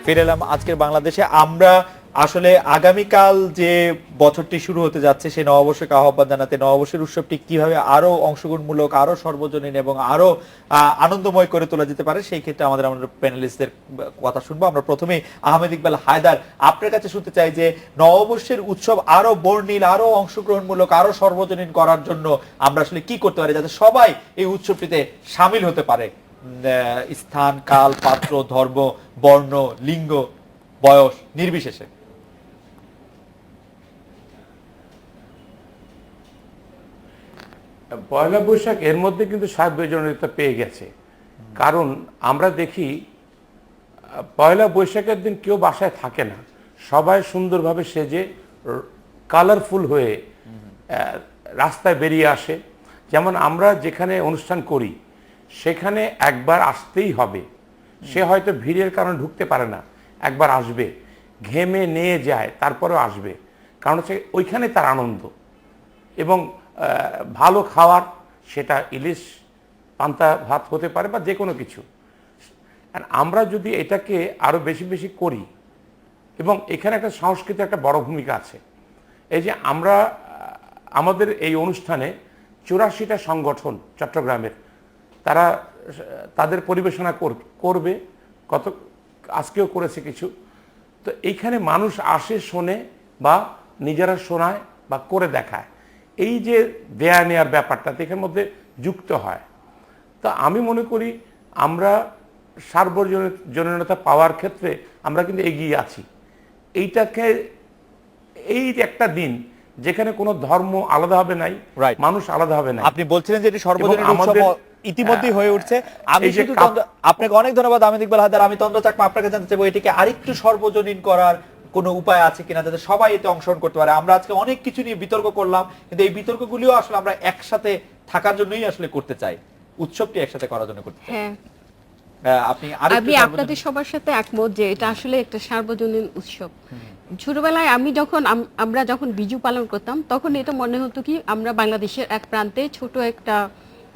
ফিরে এলাম আজকের বাংলাদেশে। আমরা আসলে আগামীকাল যে বছরটি শুরু হতে যাচ্ছে সেই নববর্ষকে আহ্বান জানাতে নববর্ষের উৎসবটি কিভাবে আরো অংশগ্রহণমূলক, আরো সর্বজনীন এবং আরো আনন্দময় করে তোলা যেতে পারে সেই ক্ষেত্রে আমাদের প্যানেলিস্টদের কথা শুনবো। আমরা প্রথমেই আহমেদ ইকবাল হায়দার, আপনার কাছে শুনতে চাই যে নববর্ষের উৎসব আরো বর্ণিল, আরো অংশগ্রহণমূলক, আরো সর্বজনীন করার জন্য আমরা আসলে কি করতে পারি যাতে সবাই এই উৎসবটিতে সামিল হতে পারে, স্থান, কাল, পাত্র, ধর্ম, বর্ণ, লিঙ্গ, বয়স নির্বিশেষে। পয়লা বৈশাখ এর মধ্যে কিন্তু সার্বজনীনতা পেয়ে গেছে। কারণ আমরা দেখি পয়লা বৈশাখের দিন কেউ বাসায় থাকে না, সবাই সুন্দরভাবে সেজে কালারফুল হয়ে রাস্তায় বেরিয়ে আসে। যেমন আমরা যেখানে অনুষ্ঠান করি সেখানে একবার আসতেই হবে। সে হয়তো ভিড়ের কারণে ঢুকতে পারে না, একবার আসবে, ঘেমে নিয়ে যায়, তারপরেও আসবে। কারণ হচ্ছে ওইখানে তার আনন্দ এবং ভালো খাওয়ার, সেটা ইলিশ পান্তা ভাত হতে পারে বা যে কোনো কিছু। আমরা যদি এটাকে আরো বেশি বেশি করি, এবং এখানে একটা সংস্কৃতির একটা বড় ভূমিকা আছে। এই যে আমরা আমাদের এই অনুষ্ঠানে 84টা সংগঠন চট্টগ্রামের, তারা তাদের পরিবেশনা করবে, আজকেও করেছে কিছু। তো এইখানে মানুষ আসে, শোনে বা নিজেরা শোনায় বা করে দেখায়। এই যে দেয়া নেয়ার ব্যাপারটা এখানের মধ্যে যুক্ত হয়। তো আমি মনে করি আমরা সার্বজনীনতা পাওয়ার ক্ষেত্রে আমরা কিন্তু এগিয়ে আছি। এইটাকে, এই একটা দিন যেখানে কোনো ধর্ম আলাদা হবে নাই, মানুষ আলাদা হবে না। আপনি বলছিলেন যে এটি সর্বজনীন উৎসব ইতিমধ্যেই হয়ে উঠছে। আমি শুধু আপনাকে অনেক ধন্যবাদ আহমেদ ইকবাল হায়দার। আমি তন্দ্র চাকমা আপনাকে জানতে চাইবো এটিকে আরেকটু সর্বজনীন করার কোনো উপায় আছে কিনা যাতে সবাই এতে অংশগ্রহণ করতে পারে। আমরা আজকে অনেক কিছু নিয়ে বিতর্ক করলাম, কিন্তু এই বিতর্কগুলিও আসলে আমরা একসাথে থাকার জন্যই আসলে করতে চাই, উৎসবটি একসাথে করার জন্য করতে চাই। আমি আপনাদের সবার সাথে একমত যে এটা আসলে একটা সার্বজনীন উৎসব। ছোটবেলায় আমরা যখন বিজু পালন করতাম তখন এটা মনে হতো কি আমরা বাংলাদেশের এক প্রান্তে ছোট একটা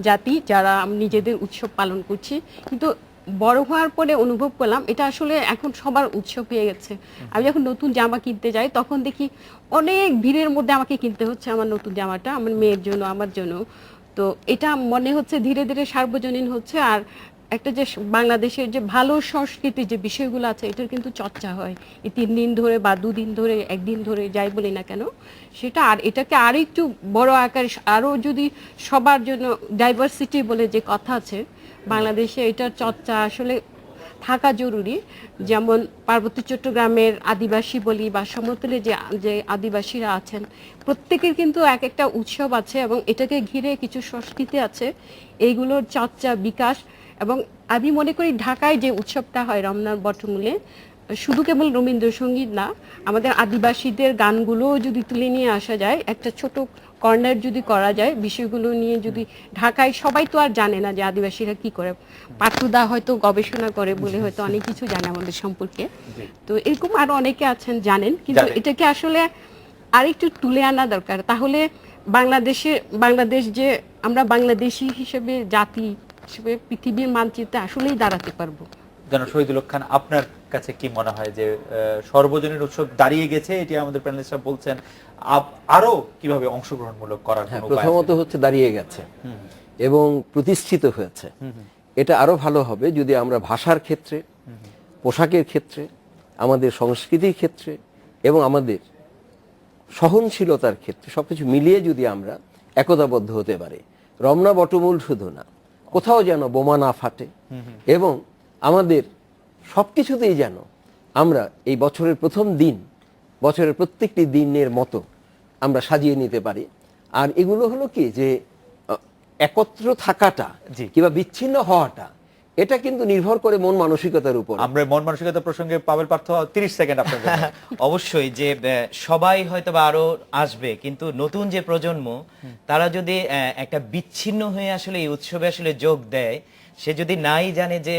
জাতি যারা নিজেদের উৎসব পালন করছি, কিন্তু বড় হওয়ার পরে অনুভব করলাম এটা আসলে এখন সবার উৎসব হয়ে গেছে। আমি যখন নতুন জামা কিনতে যাই তখন দেখি অনেক ভিড়ের মধ্যে আমাকে কিনতে হচ্ছে আমার নতুন জামাটা, আমার মেয়ের জন্য, আমার জন্য। তো এটা মনে হচ্ছে ধীরে ধীরে সার্বজনীন হচ্ছে। আর একটা যে বাংলাদেশের যে ভালো সংস্কৃতির যে বিষয়গুলো আছে এটার কিন্তু চর্চা হয় এই 3 দিন ধরে বা 2 দিন ধরে, 1 দিন ধরে, যাই বলি না কেন সেটা। আর এটাকে আরো একটু বড় আকারে, আরো যদি সবার জন্য ডাইভার্সিটি বলে যে কথা আছে বাংলাদেশে, এটার চর্চা আসলে থাকা জরুরি। যেমন পার্বত্য চট্টগ্রামের আদিবাসী বলি বা সমতলে যে আদিবাসীরা আছেন, প্রত্যেকের কিন্তু এক একটা উৎসব আছে এবং এটাকে ঘিরে কিছু সংস্কৃতি আছে, এইগুলোর চর্চা, বিকাশ। এবং আমি মনে করি ঢাকায় যে উৎসবটা হয় রমনার বটমূলে, শুধু কেবল রবীন্দ্রসঙ্গীত না, আমাদের আদিবাসীদের গানগুলোও যদি তুলে নিয়ে আসা যায়, একটা ছোট কর্নার যদি করা যায় বিষয়গুলো নিয়ে, যদি ঢাকায় সবাই তো আর জানে না যে আদিবাসীরা কি করে, পাটুদা হয়তো গবেষণা করে বলে হয়তো অনেক কিছু জানে আমাদের সম্পর্কে, তো এরকম আরো অনেকে আছেন জানেন, কিন্তু এটাকে আসলে আরেকটু তুলে আনা দরকার। তাহলে বাংলাদেশ যে আমরা বাংলাদেশী হিসেবে, জাতি হিসেবে পৃথিবীর মানচিত্রে আসলেই দাঁড়াতে পারবো। জানো শহীদুল খান, আপনার কাছে কি মনে হয় যে সর্বজনীন উৎসব দাঁড়িয়ে গেছে, এটি আমাদের প্যানেলিস্টরা বলছেন, আরো কিভাবে অংশগ্রহণমূলক করার কোনো উপায়? প্রথমত হচ্ছে দাঁড়িয়ে গেছে এবং প্রতিষ্ঠিত হয়েছে। এটা আরো ভালো হবে যদি আমরা ভাষার ক্ষেত্রে, পোশাকের ক্ষেত্রে, আমাদের সংস্কৃতির ক্ষেত্রে এবং আমাদের সহনশীলতার ক্ষেত্রে সবকিছু মিলিয়ে যদি আমরা একতাবদ্ধ হতে পারি। রমনা বটমূল শুধু না, কোথাও যেন বোমা না ফাটে এবং আমাদের সবকিছুতেই যেন আমরা এই বছরের প্রথম দিন, বছরের প্রত্যেকটি দিনের মতো আমরা সাজিয়ে নিতে পারি। আর এগুলো হলো কি যে একত্র থাকাটা কিংবা বিচ্ছিন্ন হওয়াটা, এটা কিন্তু নির্ভর করে মন মানসিকতার উপর। আমরা মন মানসিকতা প্রসঙ্গে পাবেল পার্থ 30 সেকেন্ড আপনার জন্য। অবশ্যই যে সবাই হয়তো বা আরো আসবে, কিন্তু নতুন যে প্রজন্ম তারা যদি একটা বিচ্ছিন্ন হয়ে আসলে এই উৎসবে আসলে যোগ দেয়, সে যদি নাই জানে যে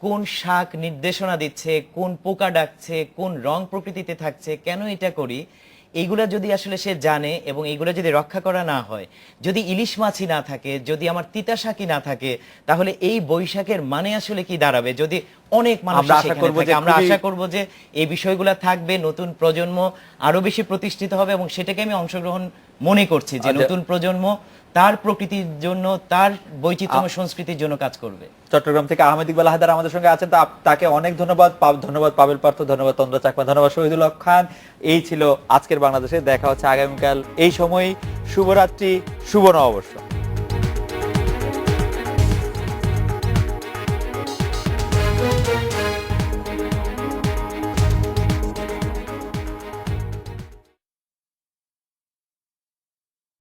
কোন শাক নির্দেশনা দিচ্ছে, কোন পোকা ডাকছে, কোন রং প্রকৃতিতে থাকছে, কেন এটা করি, এইগুলা যদি আসলে সে জানে এবং এইগুলা যদি রক্ষা করা না হয়, যদি ইলিশ মাছই না থাকে, যদি আমার তিতা শাকই না থাকে, তাহলে এই বৈশাখের মানে আসলে কি দাঁড়াবে? যদি অনেক মানুষ আমরা আশা সেখানে করব থাকে, যে আমরা খুবই- আশা করব যে এই বিষয়গুলো থাকবে, নতুন প্রজন্ম আরো বেশি প্রতিষ্ঠিত হবে এবং সেটাকে আমি অংশগ্রহণ মনে করছি যে আচ্ছা। নতুন প্রজন্ম তার প্রকৃতির জন্য, তার বৈচিত্র্যময় সংস্কৃতির জন্য কাজ করবে। চট্টগ্রাম থেকে আহমেদ ইকবাল হায়দার আমাদের সঙ্গে আছেন, তাকে অনেক ধন্যবাদ। ধন্যবাদ পাবেল পার্থ, ধন্যবাদ তন্দ্রা চাকমা, ধন্যবাদ শহীদুল হক খান। এই ছিল আজকের বাংলাদেশে। দেখা হচ্ছে আগামীকাল এই সময়ই। শুভরাত্রি, শুভ নববর্ষ।